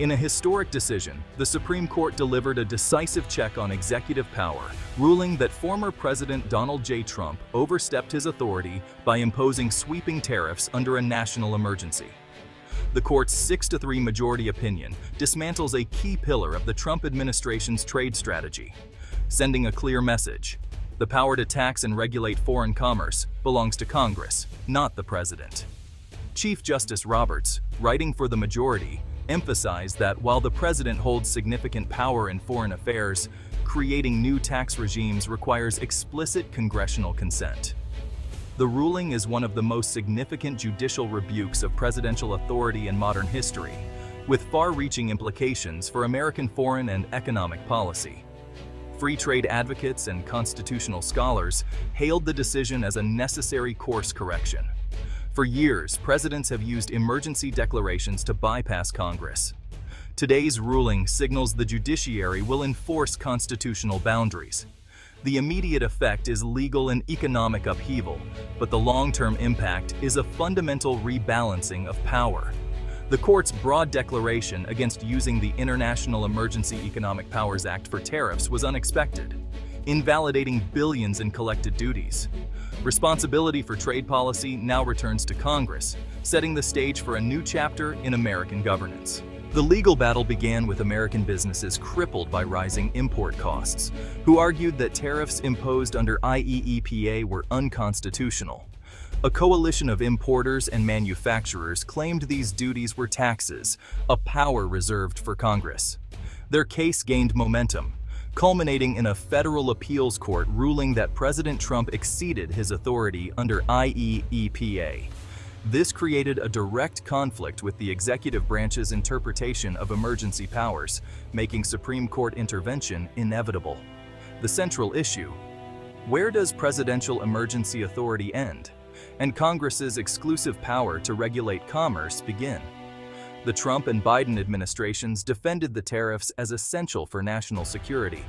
In a historic decision, the Supreme Court delivered a decisive check on executive power, ruling that former President Donald J. Trump overstepped his authority by imposing sweeping tariffs under a national emergency. The court's 6-3 majority opinion dismantles a key pillar of the Trump administration's trade strategy, sending a clear message. The power to tax and regulate foreign commerce belongs to Congress, not the president. Chief Justice Roberts, writing for the majority, emphasized that while the president holds significant power in foreign affairs, creating new tax regimes requires explicit congressional consent. The ruling is one of the most significant judicial rebukes of presidential authority in modern history, with far-reaching implications for American foreign and economic policy. Free trade advocates and constitutional scholars hailed the decision as a necessary course correction. For years, presidents have used emergency declarations to bypass Congress. Today's ruling signals the judiciary will enforce constitutional boundaries. The immediate effect is legal and economic upheaval, but the long-term impact is a fundamental rebalancing of power. The court's broad declaration against using the International Emergency Economic Powers Act for tariffs was unexpected, invalidating billions in collected duties. Responsibility for trade policy now returns to Congress, setting the stage for a new chapter in American governance. The legal battle began with American businesses crippled by rising import costs, who argued that tariffs imposed under IEEPA were unconstitutional. A coalition of importers and manufacturers claimed these duties were taxes, a power reserved for Congress. Their case gained momentum, culminating in a federal appeals court ruling that President Trump exceeded his authority under IEEPA. This created a direct conflict with the executive branch's interpretation of emergency powers, making Supreme Court intervention inevitable. The central issue: where does presidential emergency authority end, and Congress's exclusive power to regulate commerce begin? The Trump and Biden administrations defended the tariffs as essential for national security,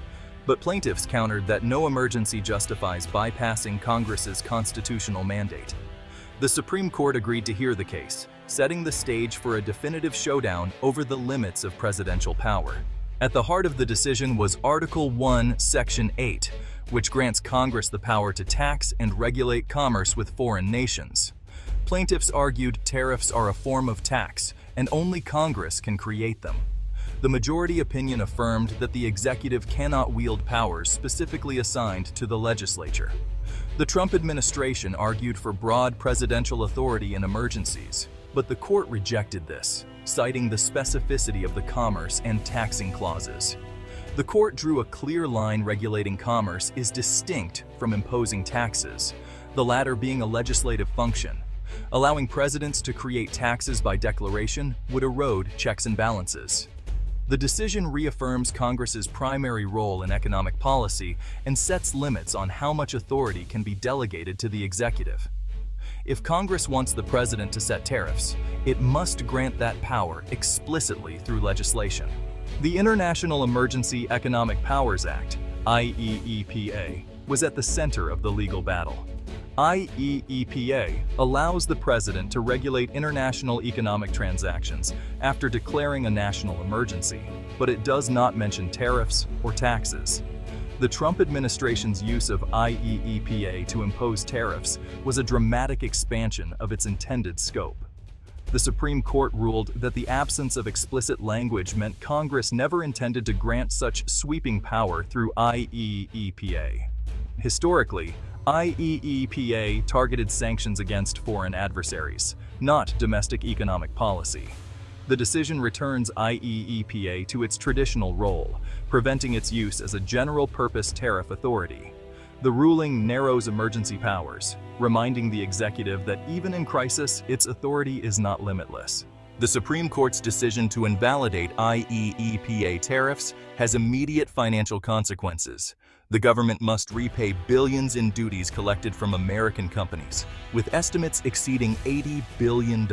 but plaintiffs countered that no emergency justifies bypassing Congress's constitutional mandate. The Supreme Court agreed to hear the case, setting the stage for a definitive showdown over the limits of presidential power. At the heart of the decision was Article 1, Section 8, which grants Congress the power to tax and regulate commerce with foreign nations. Plaintiffs argued tariffs are a form of tax, and only Congress can create them. The majority opinion affirmed that the executive cannot wield powers specifically assigned to the legislature. The Trump administration argued for broad presidential authority in emergencies, but the court rejected this, citing the specificity of the commerce and taxing clauses. The court drew a clear line: regulating commerce is distinct from imposing taxes, the latter being a legislative function. Allowing presidents to create taxes by declaration would erode checks and balances. The decision reaffirms Congress's primary role in economic policy and sets limits on how much authority can be delegated to the executive. If Congress wants the president to set tariffs, it must grant that power explicitly through legislation. The International Emergency Economic Powers Act, IEEPA, was at the center of the legal battle. IEEPA allows the president to regulate international economic transactions after declaring a national emergency, but it does not mention tariffs or taxes. The Trump administration's use of IEEPA to impose tariffs was a dramatic expansion of its intended scope. The Supreme Court ruled that the absence of explicit language meant Congress never intended to grant such sweeping power through IEEPA. Historically, IEEPA targeted sanctions against foreign adversaries, not domestic economic policy. The decision returns IEEPA to its traditional role, preventing its use as a general-purpose tariff authority. The ruling narrows emergency powers, reminding the executive that even in crisis, its authority is not limitless. The Supreme Court's decision to invalidate IEEPA tariffs has immediate financial consequences. The government must repay billions in duties collected from American companies, with estimates exceeding $80 billion.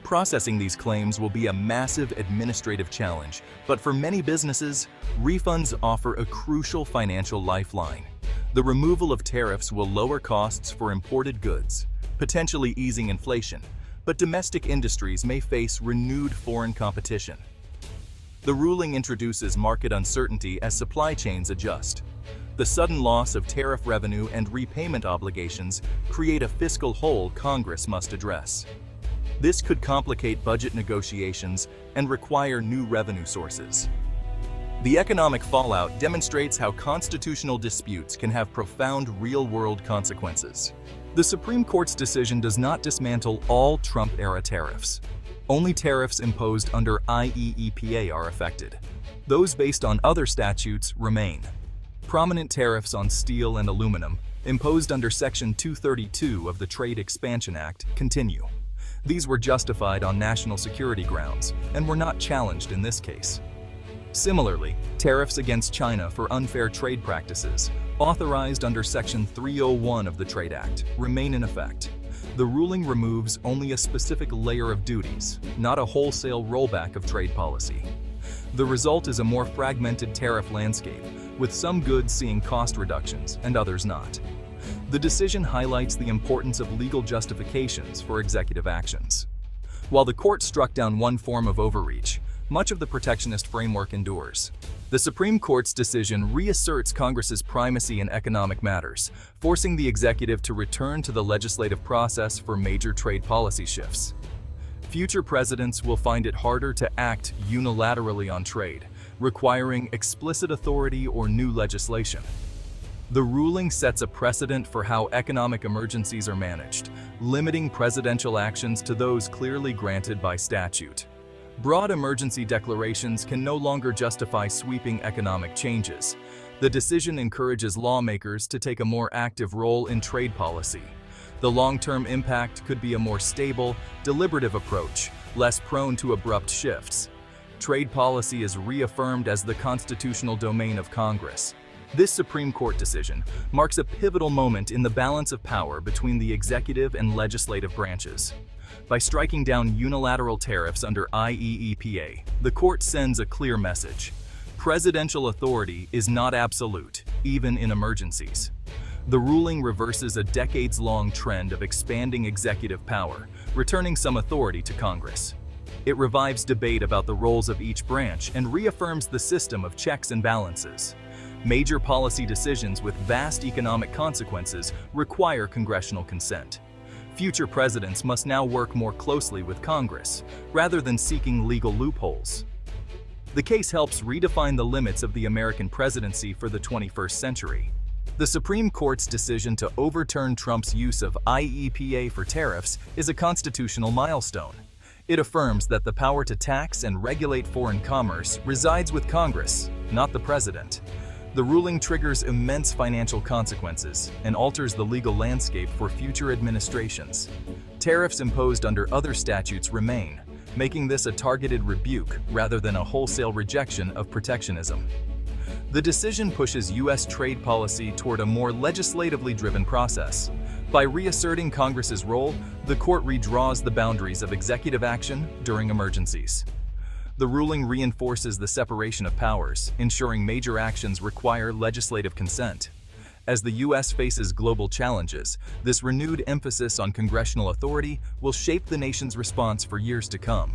Processing these claims will be a massive administrative challenge, but for many businesses, refunds offer a crucial financial lifeline. The removal of tariffs will lower costs for imported goods, potentially easing inflation, but domestic industries may face renewed foreign competition. The ruling introduces market uncertainty as supply chains adjust. The sudden loss of tariff revenue and repayment obligations create a fiscal hole Congress must address. This could complicate budget negotiations and require new revenue sources. The economic fallout demonstrates how constitutional disputes can have profound real-world consequences. The Supreme Court's decision does not dismantle all Trump-era tariffs. Only tariffs imposed under IEEPA are affected. Those based on other statutes remain. Prominent tariffs on steel and aluminum, imposed under Section 232 of the Trade Expansion Act, continue. These were justified on national security grounds and were not challenged in this case. Similarly, tariffs against China for unfair trade practices, authorized under Section 301 of the Trade Act, remain in effect. The ruling removes only a specific layer of duties, not a wholesale rollback of trade policy. The result is a more fragmented tariff landscape, with some goods seeing cost reductions and others not. The decision highlights the importance of legal justifications for executive actions. While the court struck down one form of overreach, much of the protectionist framework endures. The Supreme Court's decision reasserts Congress's primacy in economic matters, forcing the executive to return to the legislative process for major trade policy shifts. Future presidents will find it harder to act unilaterally on trade, requiring explicit authority or new legislation. The ruling sets a precedent for how economic emergencies are managed, limiting presidential actions to those clearly granted by statute. Broad emergency declarations can no longer justify sweeping economic changes. The decision encourages lawmakers to take a more active role in trade policy. The long-term impact could be a more stable, deliberative approach, less prone to abrupt shifts. Trade policy is reaffirmed as the constitutional domain of Congress. This Supreme Court decision marks a pivotal moment in the balance of power between the executive and legislative branches. By striking down unilateral tariffs under IEEPA, the court sends a clear message. Presidential authority is not absolute, even in emergencies. The ruling reverses a decades-long trend of expanding executive power, returning some authority to Congress. It revives debate about the roles of each branch and reaffirms the system of checks and balances. Major policy decisions with vast economic consequences require congressional consent. Future presidents must now work more closely with Congress, rather than seeking legal loopholes. The case helps redefine the limits of the American presidency for the 21st century. The Supreme Court's decision to overturn Trump's use of IEEPA for tariffs is a constitutional milestone. It affirms that the power to tax and regulate foreign commerce resides with Congress, not the president. The ruling triggers immense financial consequences and alters the legal landscape for future administrations. Tariffs imposed under other statutes remain, making this a targeted rebuke rather than a wholesale rejection of protectionism. The decision pushes U.S. trade policy toward a more legislatively driven process. By reasserting Congress's role, the court redraws the boundaries of executive action during emergencies. The ruling reinforces the separation of powers, ensuring major actions require legislative consent. As the U.S. faces global challenges, this renewed emphasis on congressional authority will shape the nation's response for years to come.